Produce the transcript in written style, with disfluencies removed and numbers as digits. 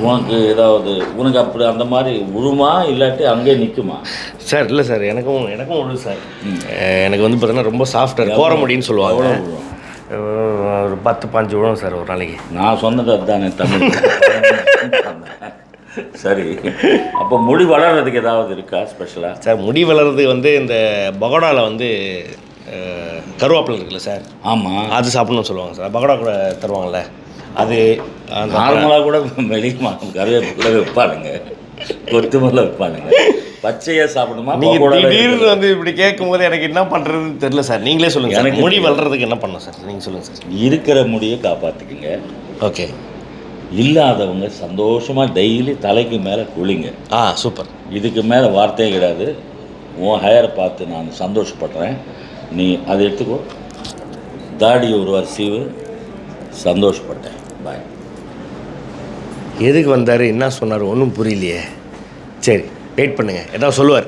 உனக்கு ஏதாவது உனக்கு அப்படி அந்த மாதிரி விழுமா இல்லாட்டி அங்கேயே நிற்குமா? சார் இல்லை சார், எனக்கும் விழுது சார். எனக்கு வந்து பார்த்தீங்கன்னா ரொம்ப சாஃப்டாக கோர முடின்னு சொல்லுவாங்க. எவ்வளோ விழும்? ஒரு 10-15 விழும் சார் ஒரு நாளைக்கு. நான் சொன்னது அதுதானே தமிழ். சரி, அப்போ முடி வளர்கிறதுக்கு ஏதாவது இருக்கா ஸ்பெஷலாக? சார் முடி வளர்கிறதுக்கு வந்து இந்த பகோடாவில் வந்து கருவேப்பிலை இருக்குல்ல சார், ஆமாம், அது சாப்பிட்ணுன்னு சொல்லுவாங்க சார். பகோடா கூட தருவாங்கள்ல, அது அந்த நார்மலாக கூட வெளியே கருவேப்பிலை வைப்பானுங்க, கொத்துமல்ல வைப்பானுங்க. பச்சையாக சாப்பிடணுமா? நீங்கள் திடீர்னு வந்து இப்படி கேட்கும்போது எனக்கு என்ன பண்ணுறதுன்னு தெரியல சார். நீங்களே சொல்லுங்கள். எனக்கு முடி வளர்கிறதுக்கு என்ன பண்ணணும் சார், நீங்கள் சொல்லுங்கள் சார். இருக்கிற முடியை காப்பாற்றிக்குங்க. ஓகே. இல்லாதவங்க சந்தோஷமாக டெய்லி தலைக்கு மேலே குளிங்க. சூப்பர். இதுக்கு மேலே வார்த்தையே கிடையாது. உன் ஹேரை பார்த்து நான் சந்தோஷப்படுறேன். நீ அதை எடுத்துக்கோ. தாடி ஒரு சீவு. சந்தோஷப்பட்டேன். பாய். எதுக்கு வந்தார், என்ன சொன்னார், ஒன்றும் புரியலையே. சரி, வெயிட் பண்ணுங்கள், ஏதாவது சொல்லுவார்.